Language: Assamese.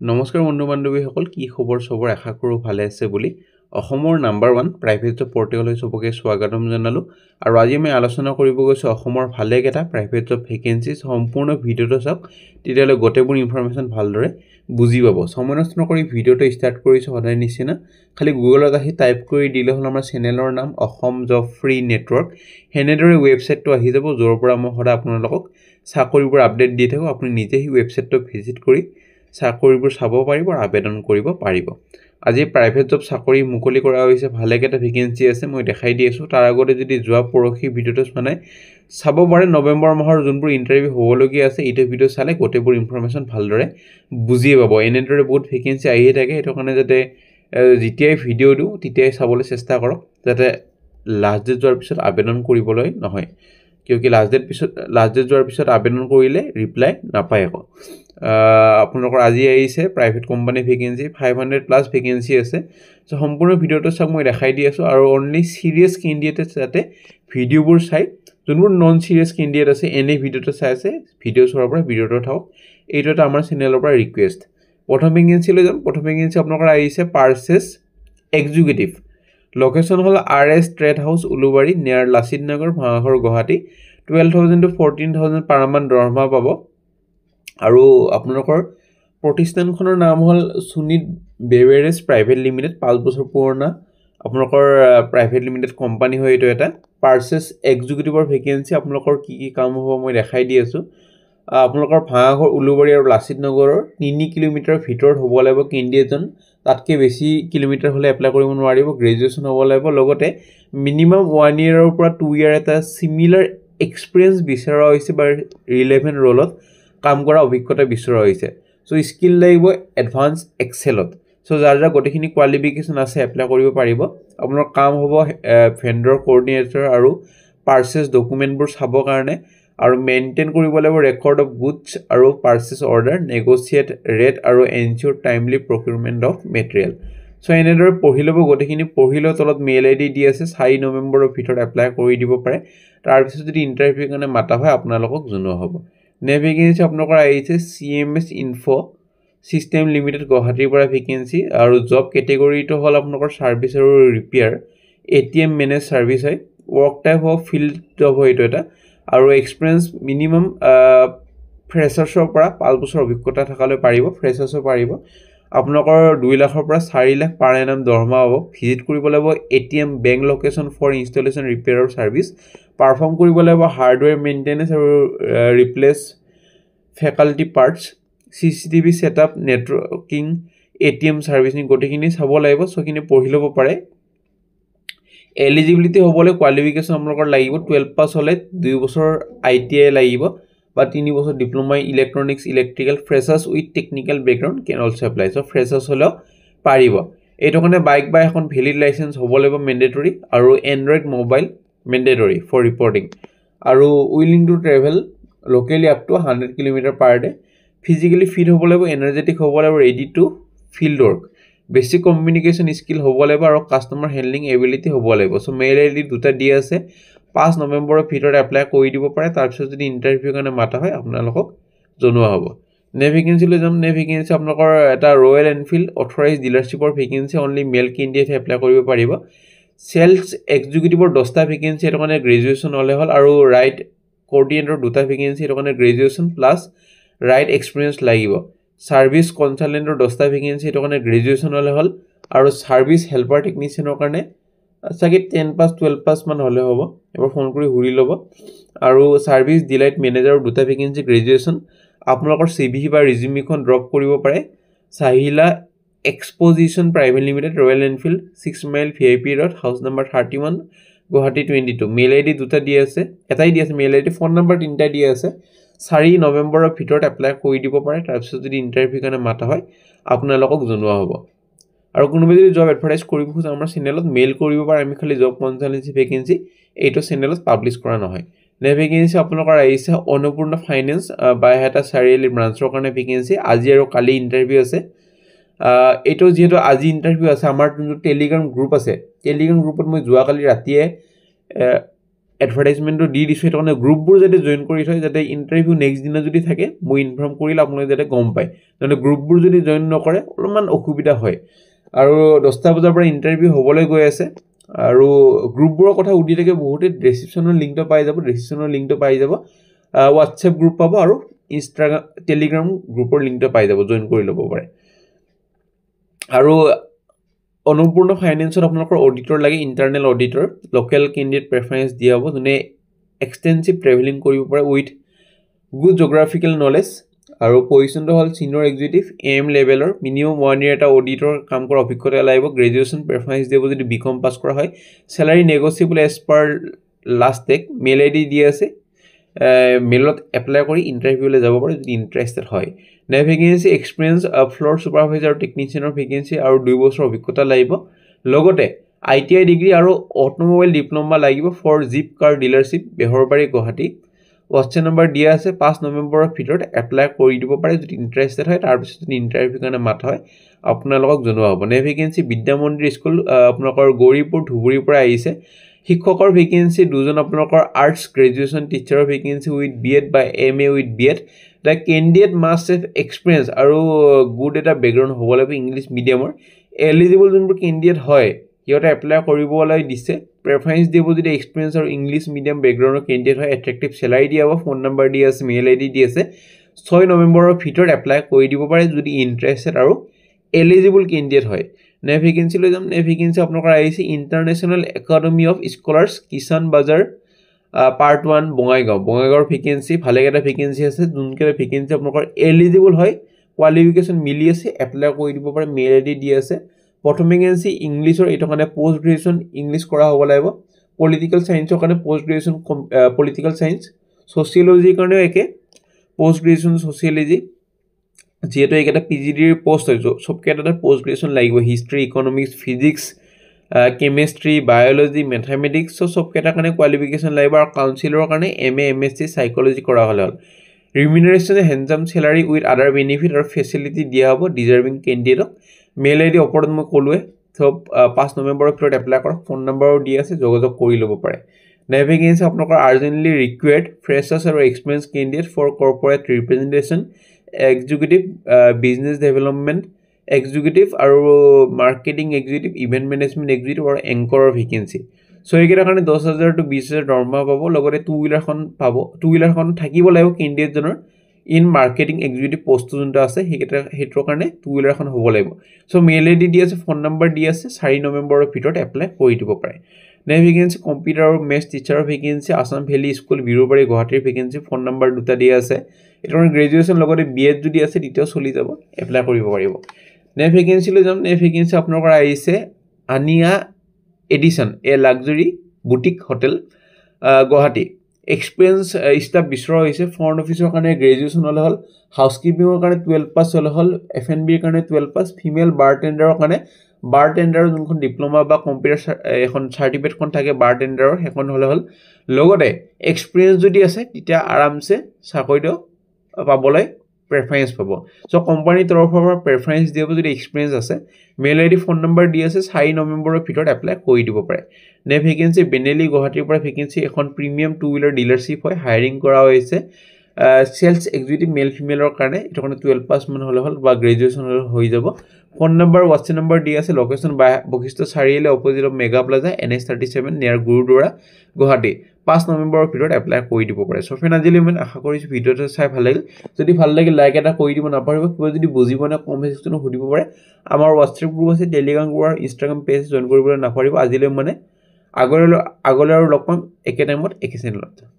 নমস্কাৰ বন্ধু বান্ধৱীসকল কি খবৰ সবৰ আশা কৰোঁ ভালে আছে বুলি অসমৰ নাম্বাৰ 1 প্ৰাইভেট জব পৰ্টেললৈ সবকে স্বাগতম জনালো আৰু আজি আমি আলোচনা কৰিব গৈছো অসমৰ ভালে কেটা প্ৰাইভেট জব ভেকেন্সি সম্পূৰ্ণ ভিডিওটো চাওক তেতিয়ালৈ গোটেইবোৰ ইনফৰমেশন ভালদৰে বুজি পাব সময় নষ্ট নকৰি ভিডিওটো ষ্টাৰ্ট কৰিছো সদায় নিচিনা খালি গুগলত আহি টাইপ কৰি দিলে হ'ল আমাৰ চেনেলৰ নাম অসম জব ফ্ৰী নেটৱৰ্ক হেনেদৰে ৱেবছাইটটো আহি যাব যৰ পৰা মই সদায় আপোনালোকক চাকৰিবোৰ আপডেট দি থাকো আপুনি নিজে এই ৱেবছাইটটো ভিজিট কৰি চাকৰিবোৰ চাব পাৰিব আৰু আবেদন কৰিব পাৰিব আজি প্ৰাইভেট জব চাকৰি মুকলি কৰা হৈছে ভালে কেটা ভেকেন্সি আছে মই দেখাই দি আছো তাৰ আগতে যদি যোৱা পৰখি ভিডিওটো মানে চাব পাৰে নৱেম্বৰ মাহৰ যোনবোৰ ইন্টাৰভিউ হ'বলগীয়া আছে এইটো ভিডিও চালে গোটেইবোৰ ইনফৰমেশন ভালদৰে বুজি পাব এনেদৰে বহুত ভেকেন্সি আহি থাকে এটো কাৰণে যাতে যেতিয়াই ভিডিও দিও তেতিয়াই চাবলৈ চেষ্টা কৰক যাতে লাষ্ট ডেট যোৱাৰ পিছত আবেদন কৰিবলৈ নহয় কিয়কি লাষ্ট ডেট যোৱাৰ পিছত আবেদন কৰিলে ৰিপ্লাই নাপায় আকৌ আপোনালোকৰ আজি আহিছে private company vacancy 500 plus vacancy আছে সো সম্পূৰ্ণ ভিডিওটো সব মই দেখাই দি আছো আৰু অনলি সিৰিয়াস ক্যান্ডিডেট যাতে ভিডিওবোৰ চাই যোনবোৰ নন সিৰিয়াস ক্যান্ডিডেট আছে এনে ভিডিওটো চাই আছে ভিডিও চোৱাৰ পৰা ভিডিওটো থাকক এইটো এটা আমাৰ চেনেলৰ পৰা ৰিকুৱেষ্ট প্ৰথম ভেকেন্সি লৈ যাম প্ৰথম ভেকেন্সি আপোনালোকৰ আহিছে পাৰ্চেস এক্সিকিউটিভ লোকেশন হল আৰএস ট্ৰেড হাউস উলুবাৰী নিয়াৰ লাচিত নগৰ ভাঙাঘৰ গুৱাহাটী 12000 to 14000 পাৰ মান দৰমহা পাব আৰু আপোনালোকৰ প্ৰতিষ্ঠানখনৰ নাম হল সুনিত বেভাৰেজ প্ৰাইভেট লিমিটেড 5 বছৰ পুৰণা আপোনালোকৰ প্ৰাইভেট লিমিটেড কোম্পানী হয় এটো এটা পাৰ্চেস এক্সিকিউটিভৰ ভেকেন্সি আপোনালোকৰ কি কাম হ'ব মই দেখাই দি আছো আপোনালোকৰ ভাঙাঘৰ উলুবাৰী আৰু লাচিত নগৰৰ 3 কিলোমিটাৰ ভিতৰত হ'ব লাগিব কেণ্ডিডেটজন তাতকে বেছি কিলোমিটাৰ হলে এপ্লাই কৰিব নোৱাৰিব গ্ৰেজুৱেচন হ'ব লাগিব লগতে মিনিমাম 1 ইয়াৰৰ পৰা 2 ইয়াৰ এটা সিমিলাৰ এক্সপেৰিয়েন্স বিচৰা হৈছে বা ৰিলেভেন্ট ৰোলত কাম কৰা অভিজ্ঞতা বিচৰা হৈছে সো স্কিল লাগিব এডভান্স এক্সেলত সো যাৰ গোটেইখিনি কোৱালিফিকেশন আছে এপ্লাই কৰিব পাৰিব আপোনাৰ কাম হ'ব ভেন্ডৰ কোঅৰ্ডিনেটৰ আৰু পাৰ্চেস ডকুমেন্টবোৰ চাব কাৰণে আৰু মেইনটেইন কৰিব লাগিব ৰেকৰ্ড অফ গুডছ আৰু পাৰ্চেস অৰ্ডাৰ নেগোচিয়েট ৰেট আৰু এনশ্যোৰ টাইমলি প্ৰকিউৰমেন্ট অফ মেটেৰিয়েল সো এনেদৰে পঢ়ি লব গোটেইখিনি পঢ়িলে তলত মেইল আইডি দি আছে 4 নৱেম্বৰৰ ভিতৰত এপ্লাই কৰি দিব পাৰে তাৰ পিছত যদি ইন্টাৰভিউ কাৰণে মাতা হয় আপোনালোকক জনোৱা হ'ব নেভিগেন্সি আপোনালোকৰ আহিছে CMS ইনফো সিস্টেম লিমিটেড গুৱাহাটীৰ পৰা ভেকেন্সি আৰু জব কেটেগৰীটো হল আপোনালোকৰ সাৰ্ভিস আৰু ৰিপেয়াৰ ATM মেনেজ সাৰ্ভিস হয় work type of field job হয় এটা আৰু এক্সপেৰিয়েন্স মিনিমাম ফ্ৰেছাৰ্ছৰ পৰা 5 বছৰ অভিজ্ঞতা থাকালৈ পাৰিব ফ্ৰেছাৰ্ছৰ পাৰিব আপোনালোকৰ 2 লাখৰ পৰা 4 লাখ পাৰ এনাম দৰমহা হ'ব ভিজিট কৰিব লাগিব ATM bank location for installation repair service perform কৰিব লাগিব হাৰ্ডৱেৰ মেইনটেনেন্স আৰু replace faulty parts CCTV setup networking ATM servicing গোটেইখিনি চাব লাগিব সখিনি পঢ়ি লব পাৰে এলিজিবিলিটি হ'বলৈ কোৱালিফিকেশন আপোনালোকৰ লাগিব 12 পাস হলে 2 বছৰ ITI লাগিব বা 3 বছৰ diploma electronics electrical freshers with technical background can also apply so freshers হলে পাৰিব এটো কাৰণে বাইক বা এখন ভ্যালিড লাইসেন্স হ'ব লাগিব মেন্ডেটৰি আৰু Android mobile mandatory for reporting আৰু willing to travel locally up to 100 km per day physically fit হ'ব লাগিব energetic হ'ব লাগিব ready to field work basic communication skill হ'ব লাগিব আৰু customer handling ability হ'ব লাগিব so mail ID দুটা দি আছে 5 নৱেম্বৰৰ ভিতৰত এপ্লাই কৰি দিব পাৰে তাৰ পিছত যদি ইন্টাৰভিউ কাৰণে মাতা হয় আপোনালোকক জনোৱা হ'ব নেভিগেন্সি লৈ যাম নেভিগেন্সি আপোনালোকৰ এটা ৰয়েল এনফিল্ড অথৰাইজড ডিলাৰশ্বিপৰ vacancy only male candidate apply কৰিব পাৰিব সেলস এক্সিকিউটিভৰ 10টা ভেকেন্সি এটো কাৰণে গ্ৰেজুৱেচন হলে হল আৰু ৰাইট কোঅৰ্ডিনেটৰ দুটা ভেকেন্সি এটো কাৰণে গ্ৰেজুৱেচন প্লাস ৰাইট এক্সপেৰিয়েন্স লাগিব সাৰ্ভিস কনসালটেন্টৰ 10টা ভেকেন্সি এটো কাৰণে গ্ৰেজুৱেচন হলে হল আৰু সাৰ্ভিস হেল্পাৰ টেকনিচিয়ানৰ কাৰণে সাগে 10 পাস 12 পাস মান হলে হ'ব এবাৰ ফোন কৰি হুৰি লব আৰু সাৰ্ভিস ডিলাইট মেনেজাৰৰ দুটা ভেকেন্সি গ্ৰেজুৱেচন আপোনালোকৰ CV বা ৰিজিউমিখন ড্ৰপ কৰিব পাৰে Sahila Exposition Private Limited Royal Enfield 6 mile VIP Road house number 31 Guwahati 22 mail ID দুটা দি আছে এটাই দি আছে mail ID phone number তিনটা দি আছে 4 নৱেম্বৰৰ ভিতৰত এপ্লাই কৰি দিব পাৰে তাৰ পিছত যদি ইন্টাৰভিউ কাৰণে মাতা হয় আপোনালোকক জনোৱা হ'ব আৰু কোনোবা যদি জব এডভাৰটাইজ কৰিব খোজে আমাৰ চেনেলত মেইল কৰিব পাৰে আমি খালি জব কনসালটেন্সি ভেকেন্সি এইটো চেনেলত পাবলিশ কৰা নহয় নে ভেকেন্সি আপোনালোকৰ আহিছে অনুপূৰ্ণ ফাইনান্স বাইহাটা চাৰিআলি ব্ৰাঞ্চৰ কাৰণে ভেকেন্সি আজি আৰু কালি ইন্টাৰভিউ আছে এটো যেহেতু আজি ইন্টাৰভিউ আছে আমাৰ যোনটো টেলিগ্ৰাম গ্ৰুপ আছে টেলিগ্ৰাম গ্ৰুপত মই যোৱা কালি ৰাতিয়ে এডভাৰটাইজমেণ্টটো দি দিছোঁ, সেইটো কাৰণে গ্ৰুপবোৰ যাতে জইন কৰি থয়, যাতে ইণ্টাৰভিউ নেক্সট দিনা যদি থাকে মই ইনফৰ্ম কৰিলে আপোনালোকে যাতে গম পায়, নহ'লে গ্ৰুপবোৰ যদি জইন নকৰে অলপমান অসুবিধা হয়। আৰু 10টা বজাৰ পৰা ইণ্টাৰভিউ হ'বলৈ গৈ আছে, আৰু গ্ৰুপবোৰৰ কথা সুধি থাকে বহুতে, ডেছক্ৰিপশ্যনৰ লিংকটো পাই যাব, হোৱাটছএপ গ্ৰুপ পাব আৰু ইনষ্টাগ্ৰাম টেলিগ্ৰাম গ্ৰুপৰ লিংকটো পাই যাব, জইন কৰি ল'ব পাৰে। আৰু অনুপূৰ্ণ ফাইনেন্সত আপোনালোকৰ অডিটৰ লাগে, internal auditor, local candidate preference দিয়া হ'ব, যোনে এক্সটেনচিভ ট্ৰেভেলিং কৰিব পাৰে উইথ গুড জিঅ'গ্ৰাফিকেল নলেজ। আৰু পজিশ্যনটো হ'ল চিনিয়ৰ এক্সিকিউটিভ AM লেভেলৰ, মিনিমাম 1 year এটা অডিটৰ কাম কৰা অভিজ্ঞতা লাগিব, গ্ৰেজুৱেশ্যন প্ৰেফাৰেঞ্চ দিব যদি BCom পাছ কৰা হয়, salary negotiable as per last date, mail ID দিয়া আছে, মেইলত এপ্লাই কৰি ইণ্টাৰভিউলৈ যাব পাৰে যদি ইণ্টাৰেষ্টেড হয়। ভেকেঞ্চি এক্সপিৰিয়েঞ্চ ফ্ল'ৰ ছুপাৰভাইজাৰ আৰু টেকনিচিয়ানৰ ভেকেঞ্চি আৰু 2 বছৰ অভিজ্ঞতা লাগিব, লগতে ITI ডিগ্ৰী আৰু অট'মোবাইল ডিপ্ল'মা লাগিব for Jeep car dealership, Beharbari, Guwahati. WhatsApp number দিয়া আছে, 5 নৱেম্বৰৰ ভিতৰত এপ্লাই কৰি দিব পাৰে যদি ইণ্টাৰেষ্টেড হয়। তাৰপিছত যদি ইণ্টাৰভিউৰ কাৰণে মাতা হয় আপোনালোকক জনোৱা হ'ব। ভেকেঞ্চি বিদ্যা মন্দিৰ স্কুল আপোনালোকৰ গৌৰীপুৰ ধুবুৰীৰ পৰা আহিছে, শিক্ষকৰ ভেকেঞ্চি 2জন আপোনালোকৰ আৰ্টছ গ্ৰেজুৱেশ্যন টিচাৰৰ ভেকেঞ্চি উইথ BEd বা MA with BEd। The candidate must have experience আৰু গুড এটা বেকগ্ৰাউণ্ড হ'ব লাগিব ইংলিছ মিডিয়ামৰ। এলিজিবল যোনবোৰ কেণ্ডিডেট হয় সিহঁতে এপ্লাই কৰিবলৈ দিছে, প্ৰেফাৰেঞ্চ দিব যদি এক্সপিৰিয়েঞ্চ আৰু ইংলিছ মিডিয়াম বেকগ্ৰাউণ্ডৰ কেণ্ডিডেট হয়। এট্ৰেক্টিভ চেলাৰী দিয়া হ'ব, ফোন নম্বৰ দি আছে, মেইল ID দি আছে। 6 নৱেম্বৰৰ ভিতৰত এপ্লাই কৰি দিব পাৰে যদি ইণ্টাৰেষ্টেড আৰু এলিজিবল কেণ্ডিডেট হয়। ভেকেঞ্চি লৈ যাম। ভেকেঞ্চি আপোনালোকৰ আহিছে international academy of scholars, Kishan Bazar, part 1, বঙাইগাঁৱৰ ভেকেঞ্চি, ভালেকেইটা ভেকেঞ্চি আছে। যোনকেইটা ভেকেঞ্চি আপোনালোকৰ এলিজিবল হয়, কোৱালিফিকেশ্যন মিলি আছে, এপ্লাই কৰি দিব পাৰে, মেইল ID দি আছে। প্ৰথম ভেকেঞ্চি ইংলিছৰ, এইটো কাৰণে পষ্ট গ্ৰেজুৱেশ্যন ইংলিছ কৰা হ'ব লাগিব। পলিটিকেল চায়েন্সৰ কাৰণে পষ্ট গ্ৰেজুৱেশ্যন পলিটিকেল চায়েন্স, ছ'চিয়লজিৰ কাৰণেও একে, পষ্ট গ্ৰেজুৱেশ্যন ছ'চিয়লজি, যিহেতু এইকেইটা PGDৰ পষ্ট হয়, চবকেইটাতে পষ্ট গ্ৰেজুৱেশ্যন লাগিব। History, economics, physics, chemistry, biology, mathematics, চবকেইটাৰ কাৰণে কোৱালিফিকেশ্যন লাগিব। আৰু কাউন্সিলৰ কাৰণে MA MSc চাইক'লজি কৰা হ'লে হ'ল। ৰিমিনাৰেশ্যন হেণ্ডচাম চেলাৰী উইথ আদাৰ বেনিফিট আৰু ফেচিলিটি দিয়া হ'ব ডিজাৰ্ভিং কেণ্ডিডেটক। মেইল ID ওপৰত মই ক'লোৱে, চব 5 নৱেম্বৰৰ ভিতৰত এপ্লাই কৰক, ফোন নম্বৰো দি আছে, যোগাযোগ কৰি ল'ব পাৰে। ভেকেঞ্চি আপোনালোকৰ আৰ্জেণ্টলি ৰিকুৱাৰ্ড ফ্ৰেছাৰ্ছ আৰু experience candidate for corporate representation, executive business development executive আৰু marketing executive, event management executive আৰু এংকৰৰ ভেকেঞ্চি। চ' এইকেইটাৰ কাৰণে 10,000 to 20,000 দৰমহা পাব, লগতে 2 হুইলাৰখন পাব। 2 হুইলাৰখন থাকিব লাগিব কেণ্ডিডেটজনৰ, ইন মাৰ্কেটিং এক্সিকিউটিভ পষ্টটো যোনটো আছে সেইটোৰ কাৰণে 2 হুইলাৰখন হ'ব লাগিব। চ' মেইল ID দি আছে, ফোন নম্বৰ দি আছে, 4 নৱেম্বৰৰ ভিতৰত এপ্লাই কৰি দিব পাৰে। ভেকেঞ্চি কম্পিউটাৰ আৰু মেথছ টিচাৰৰ vacancy, Assam valley school, Birubari, গুৱাহাটীৰ ভেকেঞ্চি, ফোন নম্বৰ 2টা দিয়া আছে। এইটো কাৰণে গ্ৰেজুৱেশ্যন লগতে BEd যদি আছে তেতিয়াও চলি যাব, এপ্লাই কৰিব পাৰিব। ভেকেঞ্চি লৈ যাম। ভেকেঞ্চি আপোনালোকৰ আহিছে Aniya edition, a luxury boutique hotel, Guwahati. Experience staff বিচৰা হৈছে। ফ্ৰণ্ট অফিচৰ কাৰণে গ্ৰেজুৱেশ্যন হ'লে হ'ল, হাউচকিপিঙৰ কাৰণে 12 পাছ হ'লে হ'ল, F&Bৰ কাৰণে 12 পাছ, ফিমেল বাৰটেণ্ডাৰৰ কাৰণে বাৰটেণ্ডাৰৰ যোনখন ডিপ্ল'মা বা কম্পিউটাৰ এখন চাৰ্টিফিকেটখন থাকে বাৰটেণ্ডাৰৰ, সেইখন হ'লে হ'ল। লগতে এক্সপিৰিয়েঞ্চ যদি আছে তেতিয়া আৰামছে চাকৰিটো পাবলৈ প্ৰেফাৰেঞ্চ পাব। চ' কোম্পানীৰ তৰফৰ পৰা প্ৰেফাৰেঞ্চ দিব যদি এক্সপিৰিয়েঞ্চ আছে। মেইল ID ফোন নম্বৰ দি আছে, 4 নৱেম্বৰৰ ভিতৰত এপ্লাই কৰি দিব পাৰে। ভেকেঞ্চি বেনেলি, গুৱাহাটীৰ পৰা ভেকেঞ্চি, এখন প্ৰিমিয়াম 2 হুইলাৰ ডিলাৰশ্বিপ হয়, হায়াৰিং কৰা হৈছে চেলছ এক্সিকিউটিভ মেল ফিমেলৰ কাৰণে। এইটো কাৰণে 12 পাছ মান হ'লে হ'ল বা গ্ৰেজুৱেশ্যন হ'লে হৈ যাব। ফোন নম্বৰ, হোৱাটছএপ নম্বৰ দি আছে। Location Basistha Chariali, opposite of Mega Plaza, NH 37 নিয়াৰ গুৰুদ্বাৰা, গুৱাহাটী। 5 নৱেম্বৰৰ ভিতৰত এপ্লাই কৰি দিব পাৰে। চ' ফ্ৰেণ্ড আজিলৈ মই আশা কৰিছোঁ ভিডিঅ'টো চাই ভাল লাগিল। যদি ভাল লাগিল লাইক এটা কৰি দিব নাপাহৰিব। কিবা যদি বুজিব নাই কমেণ্ট ছেকশ্যনত সুধিব পাৰে। আমাৰ হোৱাটছএপ গ্ৰুপ আছে, টেলিগ্ৰাম গ্ৰুপ আৰু ইনষ্টাগ্ৰাম পেজ জইন কৰিবলৈ নাপাহৰিব। আজিলৈ আগলৈ আৰু লগ পাম একে টাইমত একে চেনেলত।